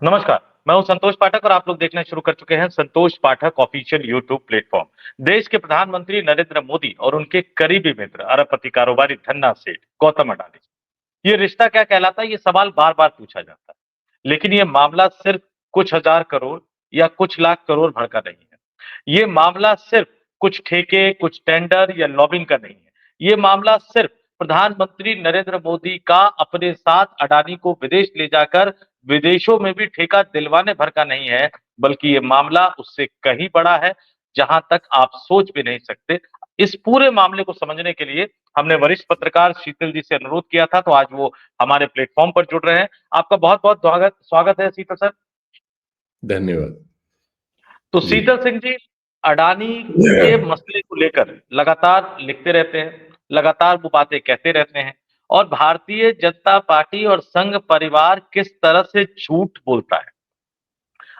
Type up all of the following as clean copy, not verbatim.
नमस्कार, मैं हूं संतोष पाठक और आप लोग देखना शुरू कर चुके हैं संतोष पाठक ऑफिशियल यूट्यूब प्लेटफॉर्म। देश के प्रधानमंत्री नरेंद्र मोदी और उनके करीबी मित्र अरबपति कारोबारी धन्ना सेठ गौतम अडानी, ये रिश्ता क्या कहलाता है, ये सवाल बार बार पूछा जाता है। लेकिन ये मामला सिर्फ कुछ हजार करोड़ या कुछ लाख करोड़ भर का नहीं है। ये मामला सिर्फ कुछ ठेके, कुछ टेंडर या लॉबिंग का नहीं है। ये मामला सिर्फ प्रधानमंत्री नरेंद्र मोदी का अपने साथ अडानी को विदेश ले जाकर विदेशों में भी ठेका दिलवाने भर का नहीं है, बल्कि ये मामला उससे कहीं बड़ा है, जहां तक आप सोच भी नहीं सकते। इस पूरे मामले को समझने के लिए हमने वरिष्ठ पत्रकार शीतल जी से अनुरोध किया था, तो आज वो हमारे प्लेटफॉर्म पर जुड़ रहे हैं। आपका बहुत-बहुत स्वागत स्वागत है शीतल सर। धन्यवाद तो जी। शीतल सिंह जी, अडानी के मसले को लेकर लगातार लिखते रहते हैं, लगातार वो बातें कहते रहते हैं और भारतीय जनता पार्टी और संघ परिवार किस तरह से झूठ बोलता है।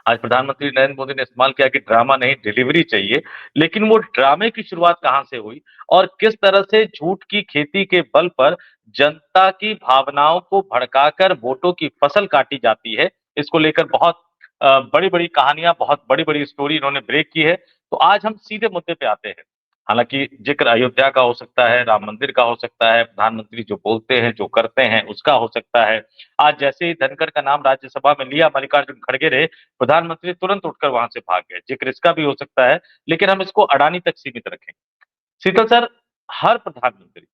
आज प्रधानमंत्री नरेंद्र मोदी ने इस्तेमाल किया कि ड्रामा नहीं डिलीवरी चाहिए, लेकिन वो ड्रामे की शुरुआत कहाँ से हुई और किस तरह से झूठ की खेती के बल पर जनता की भावनाओं को भड़काकर वोटों की फसल काटी जाती है, इसको लेकर बहुत बड़ी-बड़ी कहानियां, बहुत बड़ी-बड़ी स्टोरी इन्होंने ब्रेक की है। तो आज हम सीधे मुद्दे पे आते हैं। हालांकि जिक्र अयोध्या का हो सकता है, राम मंदिर का हो सकता है, प्रधानमंत्री जो बोलते हैं, जो करते हैं, उसका हो सकता है। आज जैसे ही धनखड़ का नाम राज्यसभा में लिया मल्लिकार्जुन खड़गे ने, प्रधानमंत्री तुरंत उठकर वहां से भाग गए। जिक्र इसका भी हो सकता है, लेकिन हम इसको अडानी तक सीमित रखेंगे। शीतल सर, हर प्रधानमंत्री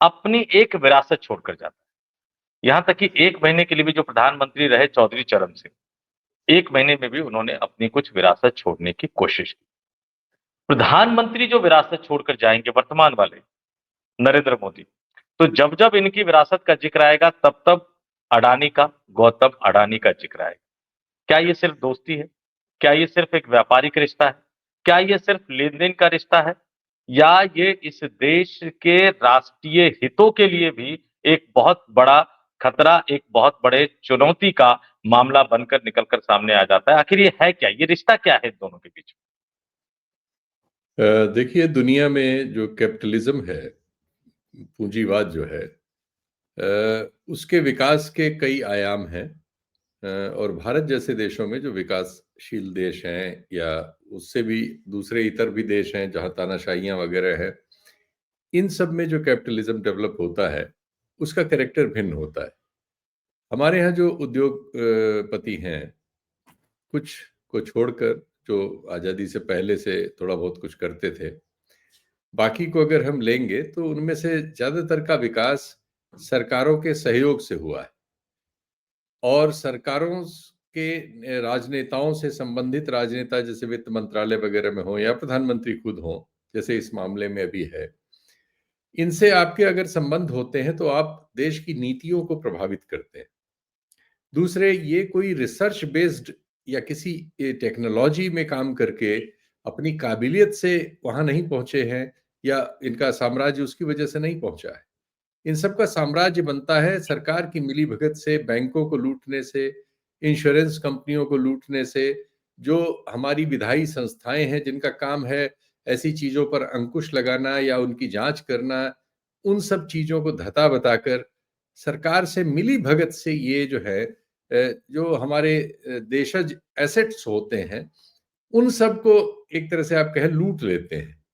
अपनी एक विरासत छोड़कर जाता है। यहां तक कि 1 महीने के लिए भी जो प्रधानमंत्री रहे चौधरी चरण सिंह, 1 महीने में भी उन्होंने अपनी कुछ विरासत छोड़ने की कोशिश की। प्रधानमंत्री जो विरासत छोड़कर जाएंगे वर्तमान वाले नरेंद्र मोदी, तो जब-जब इनकी विरासत का जिक्र आएगा तब-तब अडानी का, गौतम अडानी का जिक्र आएगा। क्या ये सिर्फ दोस्ती है? क्या ये सिर्फ एक व्यापारिक रिश्ता है? क्या ये सिर्फ लेन-देन का रिश्ता है? या ये इस देश के राष्ट्रीय हितों के लिए भी एक बहुत बड़ा खतरा, एक बहुत बड़े चुनौती का मामला बनकर निकल कर सामने आ जाता है? आखिर ये है क्या? ये रिश्ता क्या है इन दोनों के बीच? देखिए, दुनिया में जो कैपिटलिज्म है, पूंजीवाद जो है, उसके विकास के कई आयाम हैं। और भारत जैसे देशों में जो विकासशील देश हैं या उससे भी दूसरे इतर भी देश हैं जहाँ तानाशाहियाँ वगैरह है, इन सब में जो कैपिटलिज्म डेवलप होता है उसका कैरेक्टर भिन्न होता है। हमारे यहाँ जो उद्योगपति हैं, कुछ को छोड़कर, जो आज़ादी से पहले से थोड़ा बहुत कुछ करते थे, बाकी को अगर हम लेंगे तो उनमें से ज़्यादातर का विकास सरकारों के सहयोग से हुआ है। और सरकारों के राजनेताओं से संबंधित राजनेता, जैसे वित्त मंत्रालय वगैरह में हो या प्रधानमंत्री खुद हो, जैसे इस मामले में अभी है, इनसे आपके अगर संबंध होते हैं तो आप देश की नीतियों को प्रभावित करते हैं। दूसरे, ये कोई रिसर्च बेस्ड या किसी टेक्नोलॉजी में काम करके अपनी काबिलियत से वहां नहीं पहुंचे हैं, या इनका साम्राज्य उसकी वजह से नहीं पहुंचा है। इन सब का साम्राज्य बनता है सरकार की मिलीभगत से, बैंकों को लूटने से, इंश्योरेंस कंपनियों को लूटने से। जो हमारी विधायी संस्थाएं हैं जिनका काम है ऐसी चीजों पर अंकुश लगाना या उनकी जांच करना, उन सब चीजों को धता बताकर सरकार से मिली भगत से ये जो है जो हमारे देशज एसेट्स होते हैं, उन सब को एक तरह से आप कहें लूट लेते हैं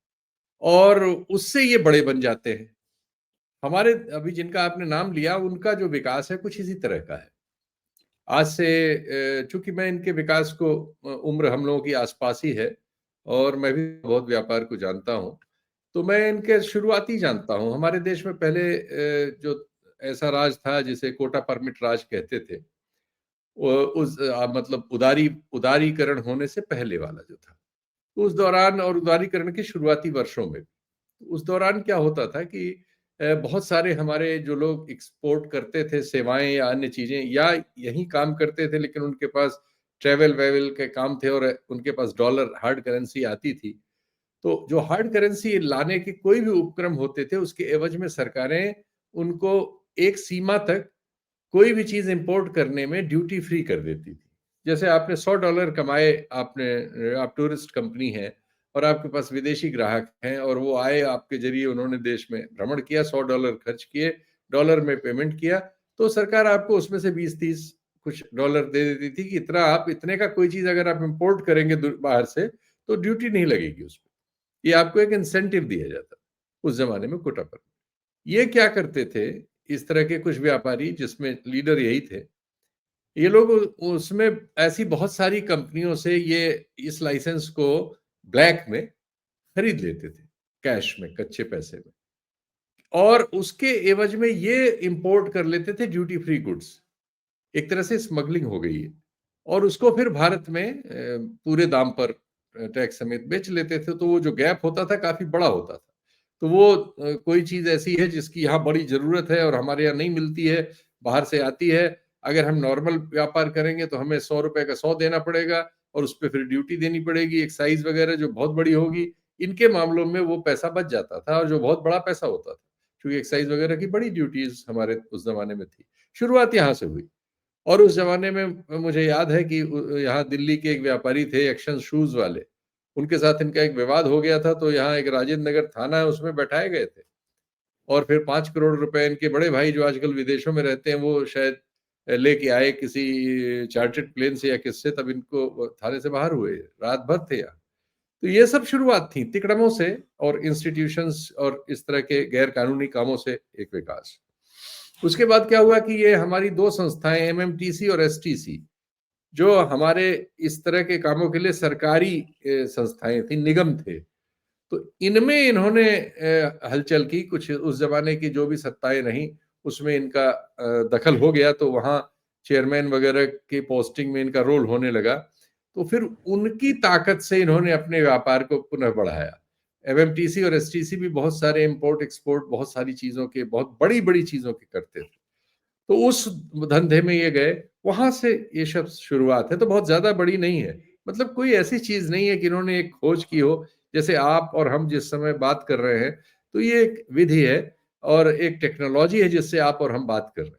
और उससे ये बड़े बन जाते हैं। हमारे अभी जिनका आपने नाम लिया, उनका जो विकास है कुछ इसी तरह का है। आज से चूंकि मैं इनके विकास को उम्र हम लोगों की आसपास ही है और मैं भी बहुत व्यापार को जानता हूँ, तो मैं इनके शुरुआती जानता हूँ। हमारे देश में पहले जो ऐसा राज था जिसे कोटा परमिट राज कहते थे, मतलब उदारीकरण होने से पहले वाला जो था, उस दौरान और उदारीकरण के शुरुआती वर्षों में, उस दौरान क्या होता था कि बहुत सारे हमारे जो लोग एक्सपोर्ट करते थे सेवाएं या अन्य चीजें, या यहीं काम करते थे लेकिन उनके पास ट्रेवल वेवल के काम थे और उनके पास डॉलर हार्ड करेंसी आती थी, तो जो हार्ड करेंसी लाने के कोई भी उपक्रम होते थे उसके एवज में सरकारें उनको एक सीमा तक कोई भी चीज इंपोर्ट करने में ड्यूटी फ्री कर देती थी। जैसे आपने $100 कमाए, आप टूरिस्ट कंपनी है और आपके पास विदेशी ग्राहक हैं और वो आए आपके जरिए, उन्होंने देश में भ्रमण किया, $100 खर्च किए, डॉलर में पेमेंट किया, तो सरकार आपको उसमें से 20-30 कुछ डॉलर दे देती थी कि इतना आप इतने का कोई चीज अगर आप इंपोर्ट करेंगे बाहर से तो ड्यूटी नहीं लगेगी उस पर। ये आपको एक इंसेंटिव दिया जाता उस जमाने में कोटा पर। ये क्या करते थे इस तरह के कुछ व्यापारी, जिसमें लीडर यही थे, ये लोग उसमें ऐसी बहुत सारी कंपनियों से ये इस लाइसेंस को ब्लैक में खरीद लेते थे, कैश में, कच्चे पैसे में, और उसके एवज में ये इंपोर्ट कर लेते थे ड्यूटी फ्री गुड्स। एक तरह से स्मगलिंग हो गई है, और उसको फिर भारत में पूरे दाम पर टैक्स समेत बेच लेते थे। तो वो जो गैप होता था काफी बड़ा होता था। तो वो कोई चीज ऐसी है जिसकी यहाँ बड़ी जरूरत है और हमारे यहाँ नहीं मिलती है, बाहर से आती है, अगर हम नॉर्मल व्यापार करेंगे तो हमें 100 रुपए का 100 देना पड़ेगा, और उस पर फिर ड्यूटी देनी पड़ेगी, एक्साइज वगैरह जो बहुत बड़ी होगी। इनके मामलों में वो पैसा बच जाता था, और जो बहुत बड़ा पैसा होता था, क्योंकि एक्साइज वगैरह की बड़ी ड्यूटीज हमारे उस जमाने में थी। शुरुआत यहाँ से हुई। और उस जमाने में मुझे याद है कि यहाँ दिल्ली के एक व्यापारी थे, एक्शन शूज वाले, उनके साथ इनका एक विवाद हो गया था। तो यहाँ एक राजेंद्र नगर थाना है, उसमें बैठाए गए थे, और फिर 5 करोड़ रुपए इनके बड़े भाई जो आजकल विदेशों में रहते हैं, वो शायद लेके आए किसी चार्टर्ड प्लेन से या किससे, तब इनको थाने से बाहर हुए, रात भर थे यहाँ। तो ये सब शुरुआत थी तिकड़मों से, और इंस्टीट्यूशंस और इस तरह के गैर कानूनी कामों से एक विकास। उसके बाद क्या हुआ कि ये हमारी दो संस्थाएं, एमएमटीसी और एसटीसी, जो हमारे इस तरह के कामों के लिए सरकारी संस्थाएं थी, निगम थे, तो इनमें इन्होंने हलचल की। कुछ उस जमाने की जो भी सत्ताएं रहीं उसमें इनका दखल हो गया, तो वहां चेयरमैन वगैरह की पोस्टिंग में इनका रोल होने लगा। तो फिर उनकी ताकत से इन्होंने अपने व्यापार को पुनः बढ़ाया। एमएमटीसी और एसटीसी भी बहुत सारे इंपोर्ट एक्सपोर्ट, बहुत सारी चीजों के, बहुत बड़ी बड़ी चीजों के करते थे। तो उस धंधे में ये गए, वहां से ये सब शुरुआत है। तो बहुत ज्यादा बड़ी नहीं है, मतलब कोई ऐसी चीज नहीं है कि इन्होंने एक खोज की हो, जैसे आप और हम जिस समय बात कर रहे हैं। तो ये एक विधि है और एक टेक्नोलॉजी है जिससे आप और हम बात कर रहे हैं।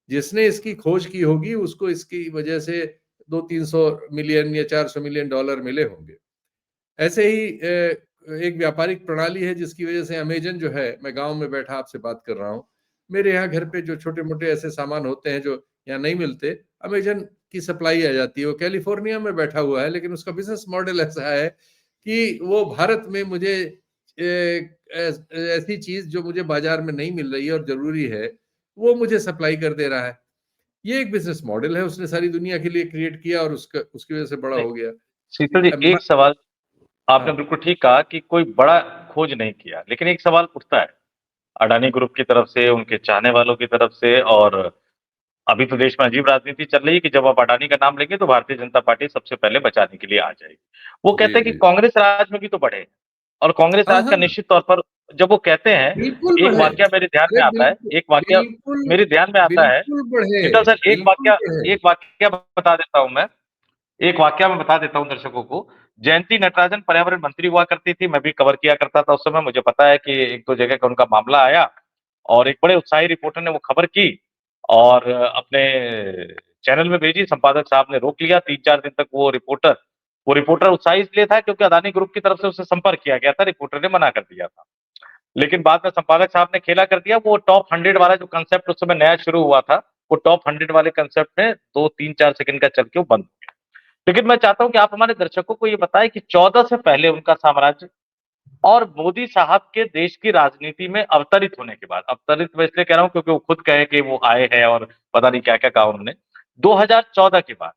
जिसने इसकी खोज की होगी उसको इसकी वजह से 200-300 मिलियन या 400 मिलियन डॉलर मिले होंगे। ऐसे ही एक व्यापारिक प्रणाली है जिसकी वजह से अमेजन जो है, मैं गांव में बैठा आपसे बात कर रहा हूँ, मेरे यहाँ घर पे जो छोटे मोटे ऐसे सामान होते हैं जो यहाँ नहीं मिलते, अमेजन की सप्लाई आ जाती है। वो कैलिफोर्निया में बैठा हुआ है, लेकिन उसका बिजनेस मॉडल ऐसा है कि वो भारत में मुझे ऐसी चीज जो मुझे बाजार में नहीं मिल रही है और जरूरी है, वो मुझे सप्लाई कर दे रहा है। ये एक बिजनेस मॉडल है, उसने सारी दुनिया के लिए क्रिएट किया और उसका उसकी वजह से बड़ा नहीं, हो गया। शीतल जी, एक सवाल आपने हाँ, बिल्कुल ठीक कहा कि कोई बड़ा खोज नहीं किया, लेकिन एक सवाल उठता है अडानी ग्रुप की तरफ से, उनके चाहने वालों की तरफ से, और अभी तो देश में अजीब राजनीति चल रही है कि जब आप अडानी का नाम लेंगे तो भारतीय जनता पार्टी सबसे पहले बचाने के लिए आ जाएगी। वो जी कहते हैं कि जी। कांग्रेस राज में भी तो बढ़े, और कांग्रेस हाँ राज का हाँ, निश्चित तौर पर जब वो कहते हैं, बिल्कुल एक बढ़े। वाकया मेरे ध्यान अरे में आता है, बिल्कुल, एक वाकया बिल्कुल, मेरे ध्यान में आता है। बिल्कुल बढ़े, शीतल सर, बिल्कुल बढ़े। एक वाकया बता देता हूं मैं, एक वाकया मैं बता देता हूं दर्शकों को। जयंती नटराजन पर्यावरण मंत्री हुआ करती थी, मैं भी कवर किया करता था उस समय। मुझे पता है कि एक दो जगह का उनका मामला आया, और एक बड़े उत्साही रिपोर्टर ने वो खबर की और अपने चैनल में भेजी। संपादक साहब ने रोक लिया 3-4 दिन तक। वो रिपोर्टर उत्साही इसलिए था क्योंकि अदानी ग्रुप की तरफ से उससे संपर्क किया गया था, रिपोर्टर ने मना कर दिया था। लेकिन बाद में संपादक साहब ने खेला कर दिया। वो टॉप 100 वाला जो कंसेप्ट उस समय नया शुरू हुआ था, वो टॉप 100 वाले कंसेप्ट में 2-3-4 सेकंड का चल के वो बंद हो गया। लेकिन मैं चाहता हूं कि आप हमारे दर्शकों को ये बताएं कि 14 से पहले उनका साम्राज्य, और मोदी साहब के देश की राजनीति में अवतरित होने के बाद, अवतरित मैं इसलिए कह रहा हूं क्योंकि वो खुद कहे कि वो आए हैं और पता नहीं क्या क्या कहा उन्होंने, 2014 के बाद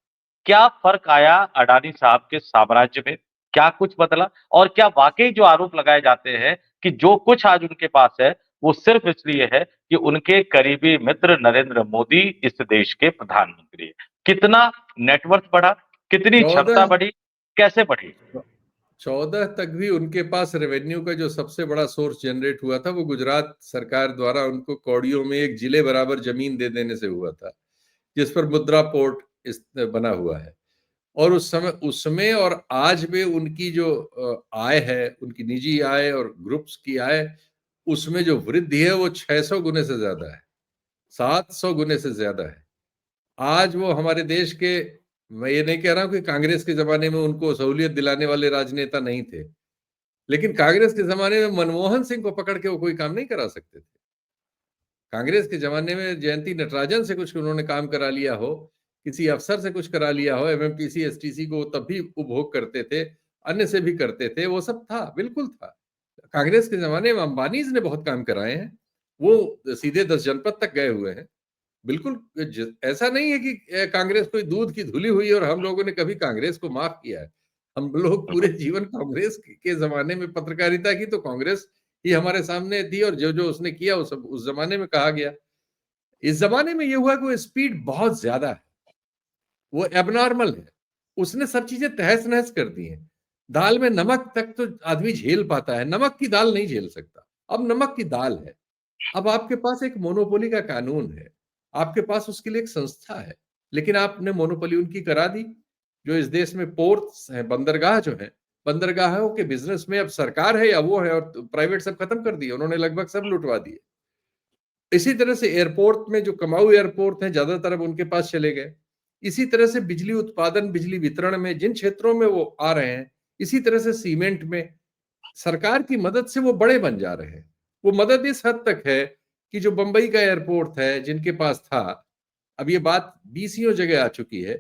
क्या फर्क आया अडानी साहब के साम्राज्य में? क्या कुछ बदला? और क्या वाकई जो आरोप लगाए जाते हैं कि जो कुछ आज उनके पास है वो सिर्फ इसलिए है कि उनके करीबी मित्र नरेंद्र मोदी इस देश के प्रधानमंत्री है? कितना नेटवर्थ बढ़ा, कितनी क्षमता 14 बढ़ी, कैसे बढ़ी? 14 तक भी उनके पास रेवेन्यू का जो सबसे बड़ा सोर्स जनरेट हुआ था वो गुजरात सरकार द्वारा उनको कौड़ियों में एक जिले बराबर जमीन दे देने से हुआ था, जिस पर मुद्रा पोर्ट बना हुआ है। और उस समय और आज में उनकी जो आय है, उनकी निजी आय और ग्रुप्स की आय, उसमें जो वृद्धि है वो 600 गुने से ज्यादा है, 700 गुने से ज्यादा है। आज वो हमारे देश के, मैं ये नहीं कह रहा हूं कि कांग्रेस के जमाने में उनको सहूलियत दिलाने वाले राजनेता नहीं थे, लेकिन कांग्रेस के जमाने में मनमोहन सिंह को पकड़ के वो कोई काम नहीं करा सकते थे। कांग्रेस के जमाने में जयंती नटराजन से कुछ उन्होंने काम करा लिया हो, किसी अफसर से कुछ करा लिया हो, एमएमटीसी, एसटीसी को तब भी उपभोग करते थे, अन्य से भी करते थे, वो सब था, बिल्कुल था। कांग्रेस के ज़माने में अंबानीज़ ने बहुत काम कराए हैं, वो सीधे 10 जनपद तक गए हुए हैं। बिल्कुल ऐसा नहीं है कि कांग्रेस कोई दूध की धुली हुई और हम लोगों ने कभी कांग्रेस को माफ किया है। हम लोग पूरे बिल्कुल, जीवन कांग्रेस के ज़माने में पत्रकारिता की तो कांग्रेस ही हमारे सामने थी और जो-जो उसने किया वो सब उस ज़माने में कहा गया। इस ज़माने में ये हुआ कि वो स्पीड बहुत ज़्यादा है, वो एबनॉर्मल है। उसने सब चीज़ें तहस-नहस कर दी हैं। दाल में नमक तक तो आदमी झेल पाता है, नमक की दाल नहीं झेल सकता। अब नमक की दाल है। अब आपके पास एक मोनोपोली का कानून है, आपके पास उसके लिए एक संस्था है, लेकिन आपने मोनोपोली उनकी करा दी। जो इस देश में पोर्ट्स हैं, बंदरगाह जो हैं, बंदरगाहों के बिज़नेस में अब सरकार है या वो है और प्राइवेट सब खत्म कर दिए, उन्होंने लगभग सब लुटवा दिए। इसी तरह से एयरपोर्ट में जो कमाऊ एयरपोर्ट हैं, ज़्यादातर अब उनके पास चले गए। इसी तरह से बिजली उत्पादन, बिजली वितरण में जिन क्षेत्रों में वो आ रहे हैं, इसी तरह से सीमेंट में सरकार की मदद से वो बड़े बन जा रहे हैं। वो मदद इस हद तक है कि जो बंबई का एयरपोर्ट है, जिनके पास था, अब ये बात बीसियों जगह आ चुकी है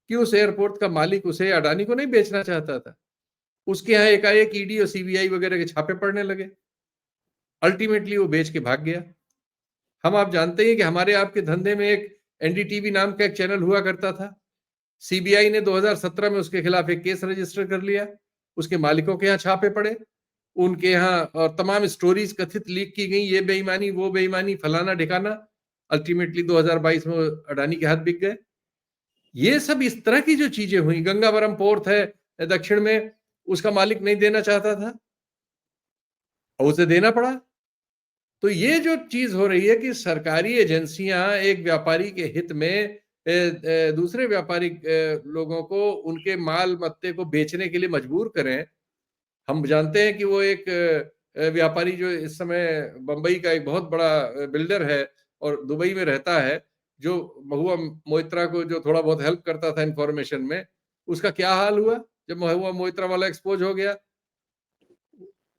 कि उस एयरपोर्ट का मालिक उसे अडानी को नहीं बेचना चाहता था। उसके यहाँ एकाएक ईडी और सीबीआई वगैरह के छापे पड़ने लगे। अल्टीमेटली वो बेच के भाग गया। आप जानते हैं कि हमारे आपके धंधे में एक एनडीटीवी नाम का एक चैनल हुआ करता था। सीबीआई ने 2017 में उसके खिलाफ एक केस रजिस्टर कर लिया। उसके मालिकों के यहाँ छापे पड़े। उनके यहाँ और तमाम स्टोरीज कथित लीक की गई, ये बेईमानी, वो बेईमानी, फलाना ढिकाना। अल्टीमेटली 2022 में अडानी के हाथ बिक गए। ये सब इस तरह की जो चीजें हुई, गंगावरम पोर्ट है दक्षिण में, उसका मालिक नहीं देना चाहता था और उसे देना पड़ा। तो ये जो चीज हो रही है कि सरकारी एजेंसियां एक व्यापारी के हित में दूसरे व्यापारी लोगों को उनके माल मत्ते को बेचने के लिए मजबूर करें। हम जानते हैं कि वो एक व्यापारी जो इस समय बंबई का एक बहुत बड़ा बिल्डर है और दुबई में रहता है, जो महुआ मोइत्रा को जो थोड़ा बहुत हेल्प करता था इंफॉर्मेशन में, उसका क्या हाल हुआ जब महुआ मोइत्रा वाला एक्सपोज हो गया,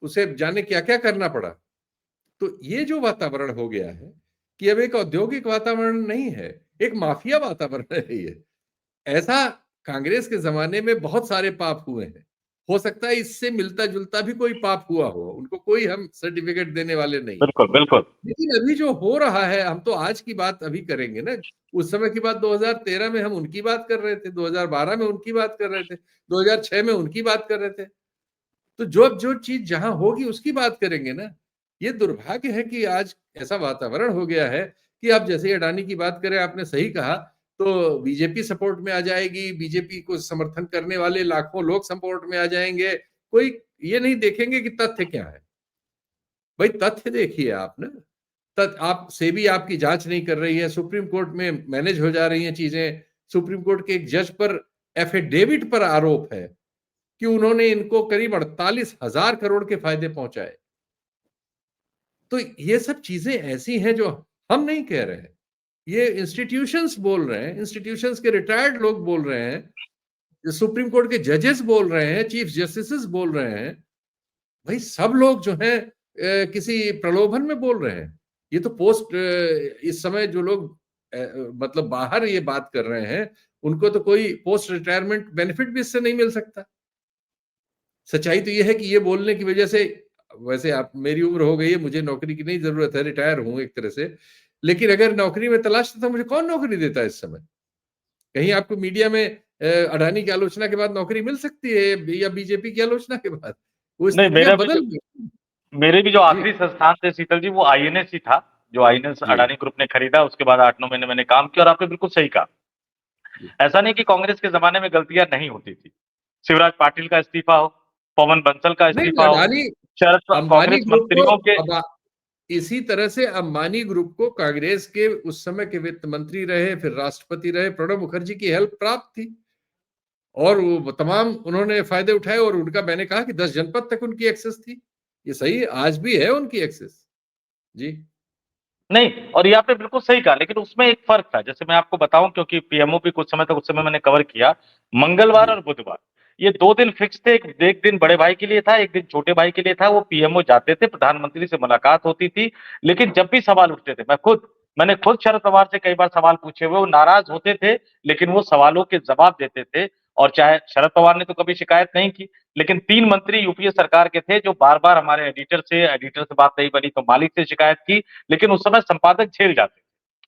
उसे जाने क्या क्या करना पड़ा। तो ये जो वातावरण हो गया है कि अब एक औद्योगिक वातावरण नहीं है, एक माफिया वातावरण है ये। ऐसा कांग्रेस के ज़माने में बहुत सारे पाप हुए हैं। हो सकता है इससे मिलता-जुलता भी कोई पाप हुआ हो, उनको कोई हम सर्टिफ़िकेट देने वाले नहीं हैं। बिल्कुल, बिल्कुल। लेकिन अभी जो हो रहा है, हम तो आज की बात अभी करेंगे ना, उस समय की बात 2013 में हम उनकी बात कर रहे थे, 2012 में उनकी बात कर रहे थे, 2006 में उनकी बात कर रहे थे। तो जो चीज़ जहाँ होगी उसकी बात करेंगे ना। ये दुर्भाग्य है कि आज ऐसा वातावरण हो गया है कि आप जैसे अडानी की बात करें, आपने सही कहा, तो बीजेपी सपोर्ट में आ जाएगी, बीजेपी को समर्थन करने वाले लाखों लोग सपोर्ट में आ जाएंगे। कोई ये नहीं देखेंगे कि तथ्य क्या है। भाई तथ्य देखिए आप ना, आप सेबी आपकी जांच नहीं कर रही है, सुप्रीम कोर्ट में मैनेज हो जा रही हैं चीजें। सुप्रीम कोर्ट के एक जज पर एफिडेविट पर आरोप है कि उन्होंने इनको करीब 48,000 करोड़ के फायदे पहुंचाए। तो ये सब चीजें ऐसी हैं जो हम नहीं कह रहे हैं, ये इंस्टीट्यूशंस बोल रहे हैं, इंस्टीट्यूशंस के रिटायर्ड लोग बोल रहे हैं, सुप्रीम कोर्ट के जजेस बोल रहे हैं, चीफ जस्टिस बोल रहे हैं। भाई सब लोग जो हैं किसी प्रलोभन में बोल रहे हैं। ये तो पोस्ट इस समय जो लोग मतलब बाहर ये बात कर रहे हैं, उनको तो कोई पोस्ट रिटायरमेंट बेनिफिट भी इससे नहीं मिल सकता। सच्चाई तो ये है कि ये बोलने की वजह से, वैसे आप, मेरी उम्र हो गई है, मुझे नौकरी की नहीं जरूरत है, रिटायर हूं एक तरह से। लेकिन अगर नौकरी में तलाश था तो मुझे कौन नौकरी देता है इस समय? कहीं आपको मीडिया में अडानी की आलोचना के बाद नौकरी मिल सकती है या बीजेपी की आलोचना के बाद? वो नहीं, स्थितियां बदल गई। मेरे भी जो जी, आखिरी संस्थान थे शीतल जी, वो आईएनएस ही था, जो आईएनएस जी, अडानी ग्रुप ने खरीदा, उसके बाद 8-9 महीने मैंने काम किया और आपने बिल्कुल सही कहा। जी। ऐसा नहीं कि कांग्रेस के ज़माने में गलतियाँ नहीं होती थी। शिवराज पाटिल का इस्तीफा हो, पवन बंसल का नहीं, इस्तीफा हो, अडानी शरद प अंबानी कांग्रेस ग्रुप को मंत्रियों के। अब इसी तरह से अंबानी ग्रुप को कांग्रेस के उस समय के वित्त मंत्री रहे, फिर राष्ट्रपति रहे, प्रणब मुखर्जी की हेल्प प्राप्त थी और वो तमाम उन्होंने फायदे उठाए और उनका, मैंने कहा कि 10 जनपद तक उनकी एक्सेस थी। ये सही है, आज भी है उनकी एक्सेस। जी, नहीं, और ये आपने बिल्कुल सही कहा, लेकिन उसमें एक फ़र्क था। जैसे मैं आपको बताऊँ, क्योंकि पीएमओ भी कुछ समय तक उस समय मैंने कवर किया। मंगलवार जी, और बुधवार, ये 2 दिन फिक्स थे। एक दिन बड़े भाई के लिए था, एक दिन छोटे भाई के लिए था। वो पीएमओ जाते थे, प्रधानमंत्री से मुलाकात होती थी, लेकिन जब भी सवाल उठते थे, मैं खुद मैंने खुद शरद पवार से कई बार सवाल पूछे हुए, वो नाराज होते थे, लेकिन वो सवालों के जवाब देते थे। और चाहे शरद पवार ने तो कभी शिकायत नहीं की, लेकिन 3 मंत्री यूपीए सरकार के थे जो बार-बार हमारे एडिटर से बात नहीं बनी तो मालिक से शिकायत की, लेकिन उस समय संपादक झेल जाते थे।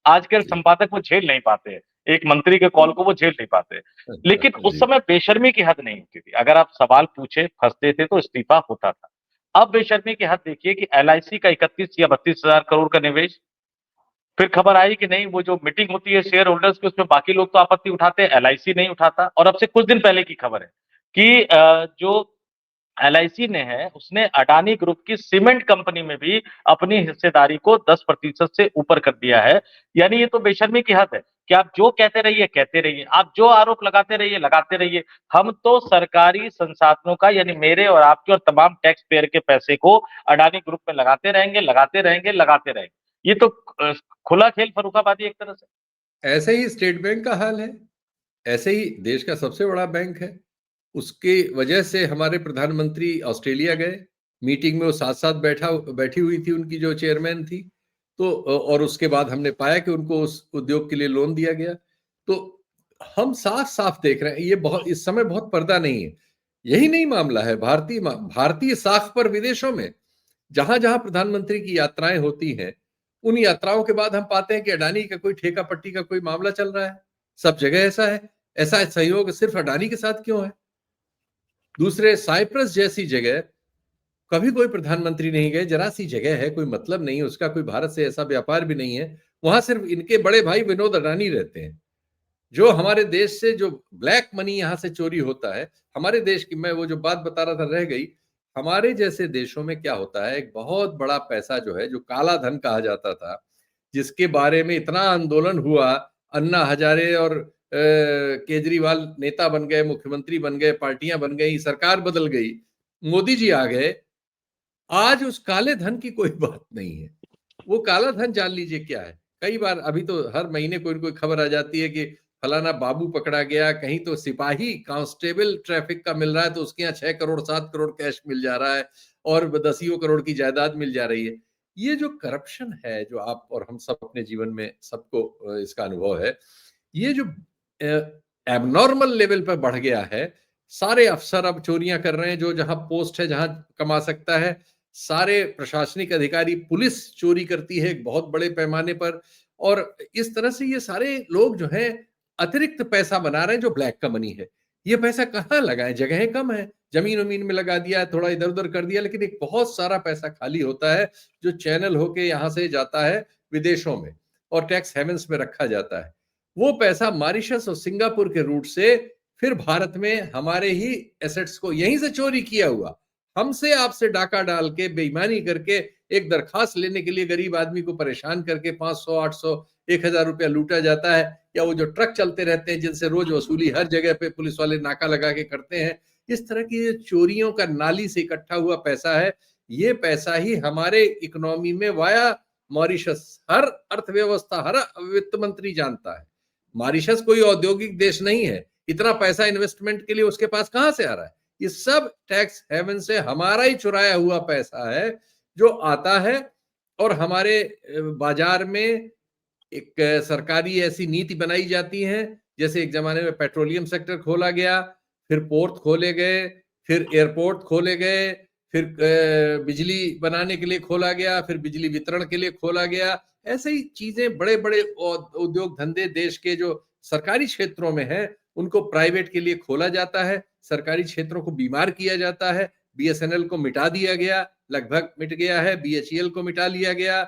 आजकल जी। संपादक वो झेल नहीं पाते हैं, एक मंत्री के कॉल को वो झेल नहीं पाते। अच्छा, लेकिन उस जी। समय बेशर्मी की हद नहीं होती थी, अगर आप सवाल पूछे, फँसते थे तो इस्तीफा होता था। अब बेशर्मी की हद देखिए कि एलआईसी का 31 या 32 हज़ार करोड़ का निवेश, फिर खबर आई कि नहीं वो जो मीटिंग होती है शेयर होल्डर्स की उसमें बाकी लोग तो आपत्ति उठाते हैं, एलआईसी नहीं उठाता। और अब से कुछ दिन पहले की खबर है कि जो एलआईसी ने है, उसने अडानी ग्रुप की सीमेंट कंपनी में भी अपनी हिस्सेदारी को 10% से ऊपर कर दिया है। यानी ये तो बेशर्मी की हद है कि आप जो कहते रहिए, आप जो आरोप लगाते रहिए, लगाते रहिए। हम तो सरकारी संसाधनों का यानी मेरे और आपके और तमाम टैक्स पेयर के पैसे को अडानी ग्रुप में लगाते रहेंगे, लगाते रहेंगे, लगाते रहेंगे। ये तो अ, खुला खेल फर्रुखाबादी एक तरह से। ऐसे ही स्टेट बैंक का हाल है। ऐसे ही देश का सबसे बड़ा बैंक है। उसकी वजह से हमारे प्रधानमंत्री ऑस्ट्रेलिया गए। मीटिंग में वो साथ-साथ बैठी हुई थी उनकी जो चेयरमैन थी। तो और उसके बाद हमने पाया कि उनको उस उद्योग के लिए लोन दिया गया। तो हम साफ-साफ देख रहे हैं, ये बहुत इस समय बहुत पर्दा नहीं है। यही नहीं मामला है भारतीय साख पर विदेशों में जहां-जहां प्रधानमंत्री की यात्राएं होती हैं, उन यात्राओं के बाद हम पाते हैं कि अडानी का कोई ठेका पट्टी का कोई मामला चल रहा है। सब जगह ऐसा है। ऐसा सहयोग सिर्फ अडानी के साथ क्यों है? दूसरे साइप्रस जैसी जगह कभी कोई प्रधानमंत्री नहीं गए, जरा सी जगह है, कोई मतलब नहीं है उसका, कोई भारत से ऐसा व्यापार भी नहीं है। वहां सिर्फ इनके बड़े भाई विनोद अडानी रहते हैं। जो हमारे देश से जो ब्लैक मनी यहाँ से चोरी होता है, हमारे देश की मैं वो जो बात बता रहा था रह गई। हमारे जैसे देशों में क्या होता है, एक बहुत बड़ा पैसा जो है, जो काला धन कहा जाता था, जिसके बारे में इतना आंदोलन हुआ, अन्ना हजारे और केजरीवाल नेता बन गए, मुख्यमंत्री बन गए, पार्टियां बन गई, सरकार बदल गई, मोदी जी आ गए। आज उस काले धन की कोई बात नहीं है। वो काला धन जान लीजिए क्या है। कई बार अभी तो हर महीने कोई न कोई खबर आ जाती है कि फलाना बाबू पकड़ा गया, कहीं तो सिपाही कांस्टेबल ट्रैफिक का मिल रहा है तो उसके यहाँ 6 करोड़ 7 करोड़ कैश मिल जा रहा है और दसियों करोड़ की जायदाद मिल जा रही है। ये जो करप्शन है, जो आप और हम सब अपने जीवन में सबको इसका अनुभव है, ये जो एबनॉर्मल लेवल पर बढ़ गया है। सारे अफसर अब चोरियां कर रहे हैं, जो जहां पोस्ट है, जहां कमा सकता है। सारे प्रशासनिक अधिकारी, पुलिस चोरी करती है एक बहुत बड़े पैमाने पर। और इस तरह से ये सारे लोग जो हैं अतिरिक्त पैसा बना रहे हैं, जो ब्लैक का मनी है। ये पैसा कहाँ लगाएं? जगहें कम है, जमीन वमीन में लगा दिया, थोड़ा इधर उधर कर दिया, लेकिन एक बहुत सारा पैसा खाली होता है जो चैनल होके यहाँ से जाता है विदेशों में और टैक्स हेवन्स में रखा जाता है। वो पैसा मॉरिशस और सिंगापुर के रूट से फिर भारत में हमारे ही एसेट्स को यहीं से चोरी किया हुआ, हमसे आपसे डाका डाल के बेईमानी करके एक दरखास्त लेने के लिए गरीब आदमी को परेशान करके 500 800 1000 रुपया लूटा जाता है। या वो जो ट्रक चलते रहते हैं जिनसे रोज वसूली हर जगह पे पुलिस वाले नाका लगा के करते हैं। इस तरह की चोरियों का नाली से इकट्ठा हुआ पैसा है। ये पैसा ही हमारे इकोनॉमी में वाया मॉरिशस, हर अर्थव्यवस्था, हर वित्त मंत्री जानता है मॉरिशस कोई औद्योगिक देश नहीं है। इतना पैसा इन्वेस्टमेंट के लिए उसके पास कहां से आ रहा है? ये सब टैक्स हेवन से हमारा ही चुराया हुआ पैसा है जो आता है। और हमारे बाजार में एक सरकारी ऐसी नीति बनाई जाती है, जैसे एक जमाने में पेट्रोलियम सेक्टर खोला गया, फिर पोर्ट खोले गए, फिर एयरपोर्ट खोले गए, फिर बिजली बनाने के लिए खोला गया, फिर बिजली वितरण के लिए खोला गया। ऐसे ही चीजें बड़े बड़े उद्योग धंधे देश के जो सरकारी क्षेत्रों में है उनको प्राइवेट के लिए खोला जाता है, सरकारी क्षेत्रों को बीमार किया जाता है। बीएसएनएल को मिटा दिया गया, लगभग मिट गया है। बीएचईएल को मिटा लिया गया,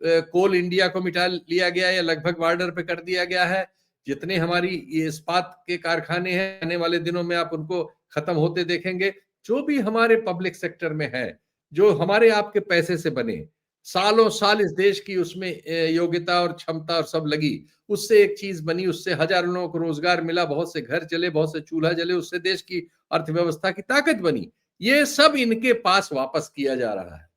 कोल इंडिया को मिटा लिया गया या लगभग बॉर्डर पे कर दिया गया है। जितने हमारी ये इस्पात के कारखाने हैं, आने वाले दिनों में आप उनको खत्म होते देखेंगे। जो भी हमारे पब्लिक सेक्टर में है, जो हमारे आपके पैसे से बने, सालों साल इस देश की उसमें योग्यता और क्षमता और सब लगी, उससे एक चीज बनी, उससे हजारों लोगों को रोजगार मिला, बहुत से घर चले, बहुत से चूल्हा जले, उससे देश की अर्थव्यवस्था की ताकत बनी। ये सब इनके पास वापस किया जा रहा है।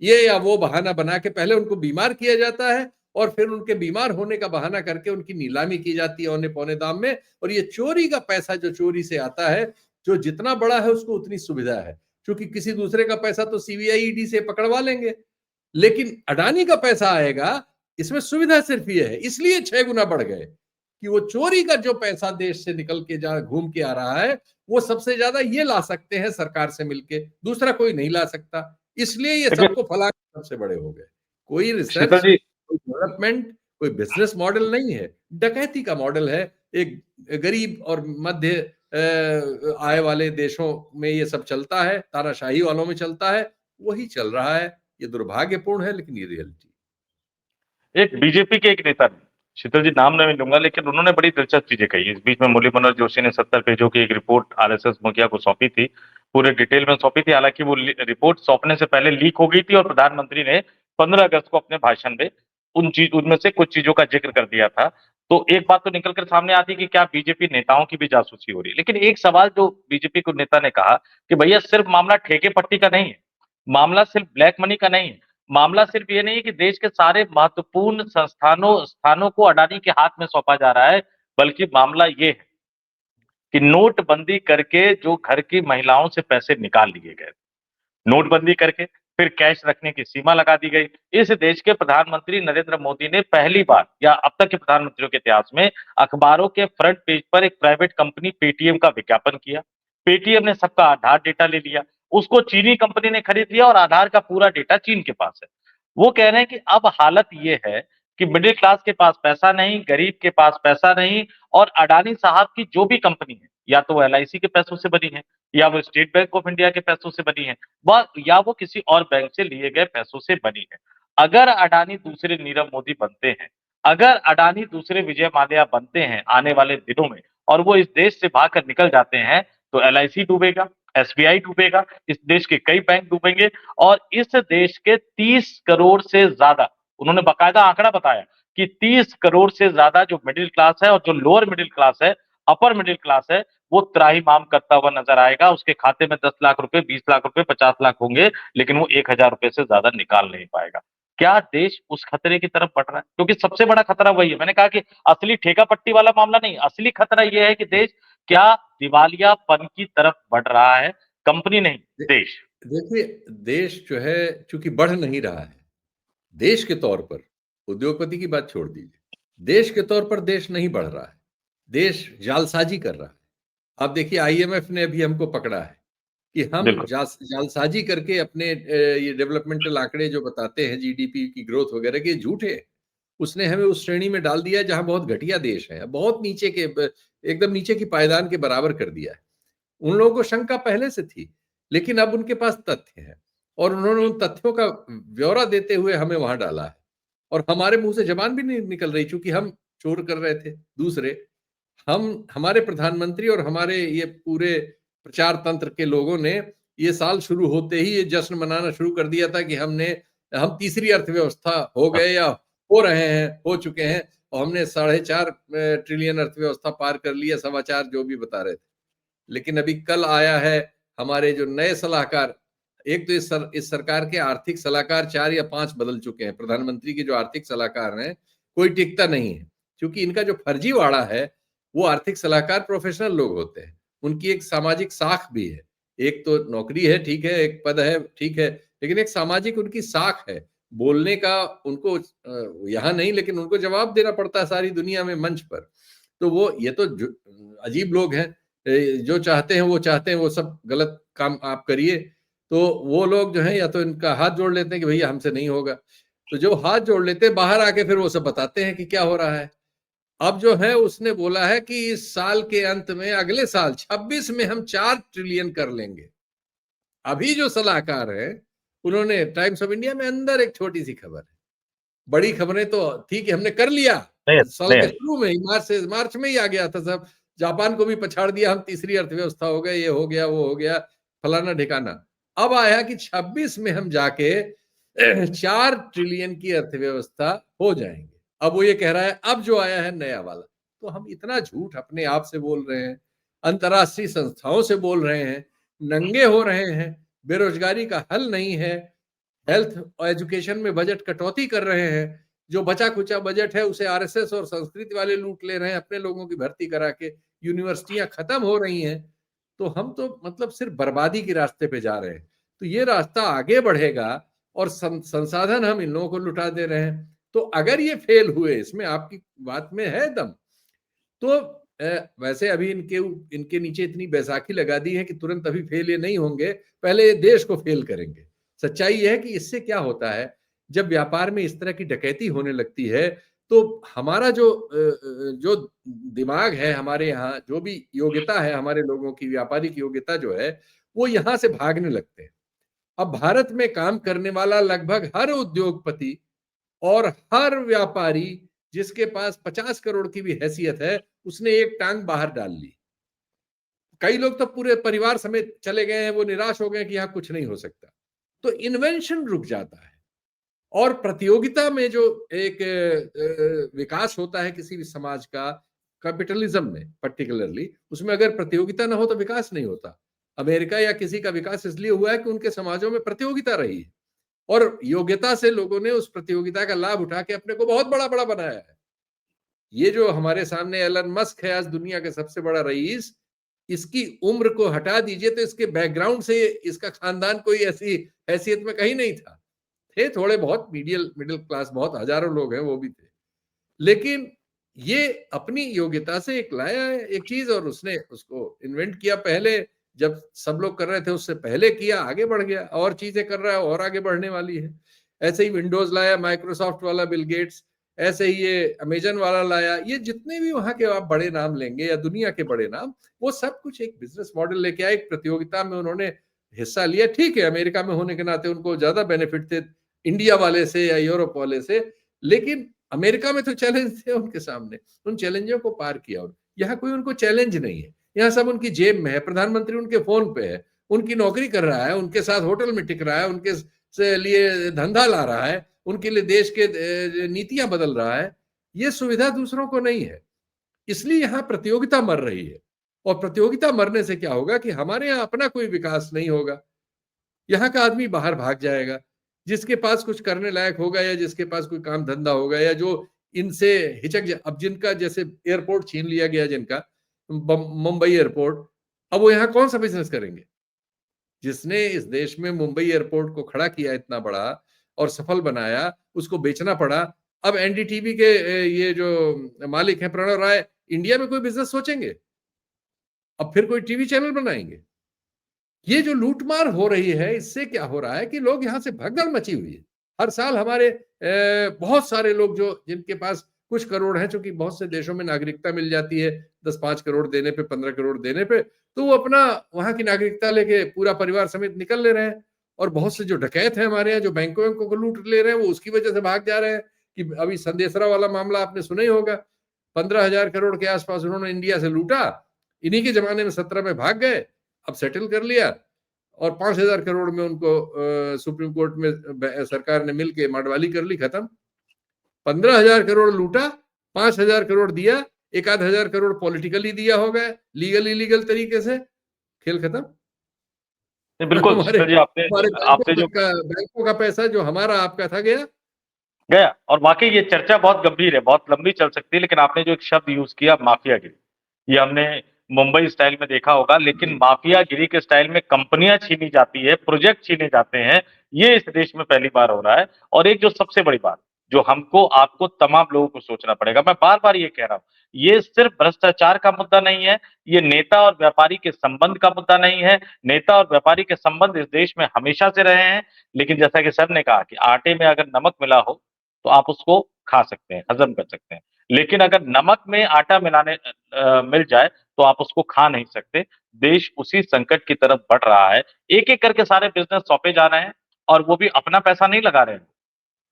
ये या वो बहाना बना के पहले उनको बीमार किया जाता है और फिर उनके बीमार होने का बहाना करके उनकी नीलामी की जाती है औने पौने दाम में। और ये चोरी का पैसा जो चोरी से आता है, जो जितना बड़ा है उसको उतनी सुविधा है, क्योंकि किसी दूसरे का पैसा तो सीबीआई ईडी से पकड़वा लेंगे, लेकिन अडानी का पैसा आएगा इसमें सुविधा सिर्फ ये है, इसलिए 6 गुना बढ़ गए कि वो चोरी का जो पैसा देश से निकल के जा घूम के आ रहा है, वो सबसे ज्यादा ये ला सकते हैं सरकार से मिलके, दूसरा कोई नहीं ला सकता। इसलिए ये देखिए सबको फला के सबसे बड़े हो गए। कोई शीतल रिसर्च, जी, कोई डेवलपमेंट, कोई बिजनेस मॉडल नहीं है, डकैती का मॉडल है। एक गरीब और मध्य आय वाले देशों में ये सब चलता है, तानाशाही वालों में चलता है, वही चल रहा है। ये दुर्भाग्यपूर्ण है, लेकिन ये रियलिटी। एक बीजेपी के एक नेता ने, शीतल जी नाम नहीं लूंगा, लेकिन उन्होंने बड़ी दिलचस्प चीजें कही। इस बीच में मुरली मनोहर जोशी ने 70 पेजों की एक रिपोर्ट आरएसएस मुखिया को सौंपी थी, पूरे डिटेल में सौंपी थी। हालांकि वो रिपोर्ट सौंपने से पहले लीक हो गई थी और प्रधानमंत्री ने 15 अगस्त को अपने भाषण में उनमें से कुछ चीजों का जिक्र कर दिया था। तो एक बात तो निकल कर सामने आती है कि क्या बीजेपी नेताओं की भी जासूसी हो रही है। लेकिन एक सवाल जो बीजेपी को नेता ने कहा कि भैया सिर्फ मामला ठेके पट्टी का नहीं है, मामला सिर्फ ब्लैक मनी का नहीं है, मामला सिर्फ ये नहीं है कि देश के सारे महत्वपूर्ण स्थानों को अडानी के हाथ में सौंपा जा रहा है, बल्कि मामला ये है कि नोटबंदी करके जो घर की महिलाओं से पैसे निकाल लिए गए, नोटबंदी करके फिर कैश रखने की सीमा लगा दी गई। इस देश के प्रधानमंत्री नरेंद्र मोदी ने पहली बार, या अब तक के प्रधानमंत्रियों के इतिहास में, अखबारों के फ्रंट पेज पर एक प्राइवेट कंपनी पेटीएम का विज्ञापन किया। पेटीएम ने सबका आधार डेटा ले लिया, उसको चीनी कंपनी ने खरीद लिया और आधार का पूरा डेटा चीन के पास है। वो कह रहे हैं कि अब हालत ये है कि मिडिल क्लास के पास पैसा नहीं, गरीब के पास पैसा नहीं, और अडानी साहब की जो भी कंपनी है, या तो वो एलआईसी के पैसों से बनी है, या वो स्टेट बैंक ऑफ इंडिया के पैसों से बनी है, या वो किसी और बैंक से लिए गए पैसों से बनी है। अगर अडानी दूसरे नीरव मोदी बनते हैं, अगर अडानी दूसरे विजय माल्या बनते हैं आने वाले दिनों में, और वो इस देश से भागकर निकल जाते हैं, तो एलआईसी डूबेगा, एसबीआई डूबेगा, इस देश के कई बैंक डूबेंगे, और इस देश के 30 करोड़ से ज्यादा, उन्होंने बाकायदा आंकड़ा बताया कि 30 करोड़ से ज्यादा जो मिडिल क्लास है और जो लोअर मिडिल क्लास है, अपर मिडिल क्लास है, वो त्राहिमाम करता हुआ नजर आएगा। उसके खाते में 10 लाख रुपए, 20 लाख रुपए, 50 लाख होंगे, लेकिन वो 1,000 रुपए से ज्यादा निकाल नहीं पाएगा। क्या देश उस खतरे की तरफ बढ़ रहा है? क्योंकि सबसे बड़ा खतरा वही है। मैंने कहा कि असली ठेका पट्टी वाला मामला नहीं, असली खतरा यह है कि देश क्या दिवालियापन की तरफ बढ़ रहा है, कंपनी नहीं, दे देश। देखिए, देश जो है चूँकि बढ़ नहीं रहा है, देश के तौर पर, उद्योगपति की बात छोड़ दीजिए, देश के तौर पर देश नहीं बढ़ रहा है, देश जालसाजी कर रहा है। आप देखिए, आईएमएफ ने अभी हमको पकड़ा है कि हम बिल्कुल। जालसाजी करके अपने ये डेवलपमेंटल आंकड़े जो बताते हैं जीडीपी की ग्रोथ वगैरह के, झूठे हैं। उसने हमें उस श्रेणी में डाल दिया है जहाँ बहुत घटिया देश है, बहुत नीचे के एकदम नीचे की पायदान के बराबर कर दिया है। उन लोगों को शंका पहले से थी, लेकिन अब उनके पास तथ्य हैं और उन्होंने उन तथ्यों का ब्यौरा देते हुए हमें वहां डाला है। और हमारे मुंह से जबान भी नहीं निकल रही, चूंकि हम चोर कर रहे थे दूसरे। हम हमारे प्रधानमंत्री और हमारे ये पूरे प्रचार तंत्र के लोगों ने ये साल शुरू होते ही ये जश्न मनाना शुरू कर दिया था कि हम तीसरी अर्थव्यवस्था हो गए या हो रहे हैं, हो चुके हैं, और हमने 4.5 ट्रिलियन अर्थव्यवस्था पार कर लिया, समाचार जो भी बता रहे थे। लेकिन अभी कल आया है हमारे जो नए सलाहकार, एक तो इस सरकार के आर्थिक सलाहकार 4 या 5 बदल चुके हैं। प्रधानमंत्री के जो आर्थिक सलाहकार हैं, कोई टिकता नहीं है, क्योंकि इनका जो फर्जीवाड़ा है, वो आर्थिक सलाहकार प्रोफेशनल लोग होते हैं। उनकी एक सामाजिक साख भी है। एक तो नौकरी है, ठीक है, एक पद है, ठीक है, लेकिन एक सामाजिक उनकी साख है। बोलने का उनको यहाँ नहीं, लेकिन उनको जवाब देना पड़ता है सारी दुनिया में मंच पर। तो वो ये तो अजीब लोग हैं। जो चाहते हैं वो चाहते हैं, वो सब गलत काम आप करिए। तो वो लोग जो है या तो इनका हाथ जोड़ लेते हैं कि भैया हमसे नहीं होगा। तो जो हाथ जोड़ लेते हैं बाहर आके फिर वो सब बताते हैं कि क्या हो रहा है। अब जो है उसने बोला है कि इस साल के अंत में, अगले साल 26 में हम 4 ट्रिलियन कर लेंगे। अभी जो सलाहकार है, उन्होंने टाइम्स ऑफ इंडिया में अंदर एक छोटी सी खबर है, बड़ी खबरें तो थी कि हमने कर लिया नहीं, साल नहीं के आई। शुरू में ही, मार्च में ही आ गया था सब। जापान को भी पछाड़ दिया, हम तीसरी अर्थव्यवस्था हो गए, ये हो गया, वो हो गया, फलाना ढिकाना। अब आया कि 26 में हम जाके 4 ट्रिलियन की अर्थव्यवस्था हो जाएंगे। अब वो ये कह रहा है, अब जो आया है नया वाला। तो हम इतना झूठ अपने आप से बोल रहे हैं, अंतर्राष्ट्रीय संस्थाओं से बोल रहे हैं, नंगे हो रहे हैं, बेरोजगारी का हल नहीं है, हेल्थ और एजुकेशन में बजट कटौती कर रहे हैं, जो बचा खुचा बजट है उसे आरएसएस और संस्कृति वाले लूट ले रहे हैं अपने लोगों की भर्ती करा के, यूनिवर्सिटियां खत्म हो रही हैं। तो हम तो मतलब सिर्फ बर्बादी के रास्ते पे जा रहे हैं। तो ये रास्ता आगे बढ़ेगा और संसाधन हम इन लोगों को लुटा दे रहे हैं। तो अगर ये फेल हुए, इसमें आपकी बात में है दम, तो वैसे अभी इनके नीचे इतनी बैसाखी लगा दी है कि तुरंत अभी फेल ये नहीं होंगे, पहले ये देश को फेल करेंगे। सच्चाई ये है कि इससे क्या होता है, जब व्यापार में इस तरह की डकैती होने लगती है, तो हमारा जो दिमाग है, हमारे यहाँ जो भी योग्यता है हमारे लोगों की, व्यापारिक योग्यता जो है, वो यहाँ से भागने लगते हैं। अब भारत में काम करने वाला लगभग हर उद्योगपति और हर व्यापारी जिसके पास 50 करोड़ की भी हैसियत है, उसने एक टांग बाहर डाल ली। कई लोग तो पूरे परिवार समेत चले गए हैं, वो निराश हो गए कि यहां कुछ नहीं हो सकता। तो इन्वेंशन रुक जाता है। और प्रतियोगिता में जो एक विकास होता है किसी भी समाज का, कैपिटलिज्म में पर्टिकुलरली, उसमें अगर प्रतियोगिता ना हो तो विकास नहीं होता। अमेरिका या किसी का विकास इसलिए हुआ है कि उनके समाजों में प्रतियोगिता रही है और योग्यता से लोगों ने उस प्रतियोगिता का लाभ उठा के अपने को बहुत बड़ा बड़ा बनाया है। ये जो हमारे सामने एलन मस्क है, आज दुनिया का सबसे बड़ा रईस, इसकी उम्र को हटा दीजिए तो इसके बैकग्राउंड से इसका खानदान कोई ऐसी हैसियत में कहीं नहीं था। थे थोड़े बहुत मिडिल क्लास, बहुत हजारों लोग हैं, वो भी थे, लेकिन ये अपनी योग्यता से एक लाया है एक चीज, और उसने उसको इन्वेंट किया पहले, जब सब लोग कर रहे थे उससे पहले किया, आगे बढ़ गया, और चीजें कर रहा है और आगे बढ़ने वाली है। ऐसे ही विंडोज लाया माइक्रोसॉफ्ट वाला बिल गेट्स, ऐसे ही ये अमेजन वाला लाया, ये जितने भी वहां के आप बड़े नाम लेंगे या दुनिया के बड़े नाम, वो सब कुछ एक बिजनेस मॉडल लेके आए, एक प्रतियोगिता में उन्होंने हिस्सा लिया। ठीक है, अमेरिका में होने के नाते उनको ज्यादा बेनिफिट थे इंडिया वाले से या यूरोप वाले से, लेकिन अमेरिका में तो चैलेंज थे उनके सामने, उन चैलेंजों को पार किया। और यहाँ कोई उनको चैलेंज नहीं है, यहाँ सब उनकी जेब में है, प्रधानमंत्री उनके फोन पे है, उनकी नौकरी कर रहा है, उनके साथ होटल में टिक रहा है, उनके से लिए धंधा ला रहा है, उनके लिए देश के नीतियां बदल रहा है। ये सुविधा दूसरों को नहीं है, इसलिए यहाँ प्रतियोगिता मर रही है। और प्रतियोगिता मरने से क्या होगा कि हमारे यहाँ अपना कोई विकास नहीं होगा, यहाँ का आदमी बाहर भाग जाएगा, जिसके पास कुछ करने लायक होगा या जिसके पास कोई काम धंधा होगा या जो इनसे अब जिनका जैसे एयरपोर्ट छीन लिया गया, जिनका मुंबई एयरपोर्ट, अब वो यहाँ कौन सा बिजनेस करेंगे? जिसने इस देश में मुंबई एयरपोर्ट को खड़ा किया इतना बड़ा और सफल बनाया, उसको बेचना पड़ा। अब एनडीटीवी के ये जो मालिक हैं प्रणव राय, इंडिया में कोई बिजनेस सोचेंगे? अब फिर कोई टीवी चैनल बनाएंगे? ये जो लूटमार हो रही है, इससे क्या हो रहा है कि लोग यहाँ से भगदड़ मची हुई है। हर साल हमारे बहुत सारे लोग जो जिनके पास कुछ करोड़ हैं, चूंकि बहुत से देशों में नागरिकता मिल जाती है 10-5 करोड़ देने पे, 15 करोड़ देने पे, तो वो अपना वहां की नागरिकता लेके पूरा परिवार समेत निकल ले रहे हैं। और बहुत से जो डकैत हैं हमारे यहाँ, जो बैंकों को लूट ले रहे हैं, वो उसकी वजह से भाग जा रहे हैं। कि अभी संदेशरा वाला मामला आपने सुना ही होगा, 15,000 करोड़ के आसपास उन्होंने इंडिया से लूटा, इन्हीं के जमाने में 17 में भाग गए, अब सेटल कर लिया और 5,000 करोड़ में उनको सुप्रीम कोर्ट में सरकार ने मिलके मडवाली कर ली, खत्म। 15,000 करोड़ लूटा, 5,000 करोड़ दिया, एक आध हजार करोड़ पॉलिटिकली दिया होगा, लीगल इलीगल तरीके से, खेल खत्म। बिल्कुल हमारे शीतल जी, आपने हमारे आपने जो बैंकों का पैसा जो हमारा आपका था गया। गया, और वाकई ये चर्चा बहुत गंभीर है, बहुत लंबी चल सकती है, लेकिन आपने जो एक शब्द यूज किया माफियागिरी, ये हमने मुंबई स्टाइल में देखा होगा, लेकिन माफियागिरी के स्टाइल में कंपनियां छीनी जाती है, प्रोजेक्ट छीने जाते हैं, ये इस देश में पहली बार हो रहा है। और एक जो सबसे बड़ी बात जो हमको आपको तमाम लोगों को सोचना पड़ेगा, मैं बार बार ये कह रहा हूं, ये सिर्फ भ्रष्टाचार का मुद्दा नहीं है, ये नेता और व्यापारी के संबंध का मुद्दा नहीं है। नेता और व्यापारी के संबंध इस देश में हमेशा से रहे हैं, लेकिन जैसा कि सर ने कहा कि आटे में अगर नमक मिला हो तो आप उसको खा सकते हैं, हजम कर सकते हैं, लेकिन अगर नमक में आटा मिल जाए तो आप उसको खा नहीं सकते। देश उसी संकट की तरफ बढ़ रहा है, एक एक करके सारे बिजनेस सौंपे जा रहे हैं, और वो भी अपना पैसा नहीं लगा रहे हैं,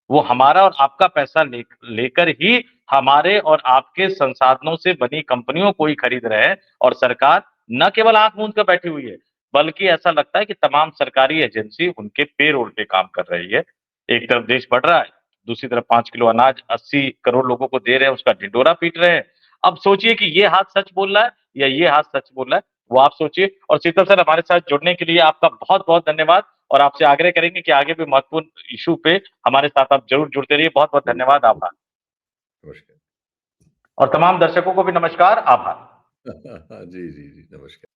वो हमारा और आपका पैसा लेकर ही हमारे और आपके संसाधनों से बनी कंपनियों को ही खरीद रहे हैं। और सरकार न केवल आंख मूंद कर बैठी हुई है, बल्कि ऐसा लगता है कि तमाम सरकारी एजेंसी उनके पेरोल पे काम कर रही है। एक तरफ देश बढ़ रहा है, दूसरी तरफ 5 किलो अनाज 80 करोड़ लोगों को दे रहे हैं, उसका ढिंढोरा पीट रहे हैं। अब सोचिए कि ये हाथ सच बोल रहा है या ये हाथ सच बोल रहा है, वो आप सोचिए। और शीतल सर, हमारे साथ जुड़ने के लिए आपका बहुत बहुत धन्यवाद, और आपसे आग्रह करेंगे कि आगे भी महत्वपूर्ण इशू पे हमारे साथ आप जरूर जुड़ते रहिए। बहुत बहुत धन्यवाद, आभार। नमस्कार। और तमाम दर्शकों को भी नमस्कार, आभार। जी जी जी, नमस्कार।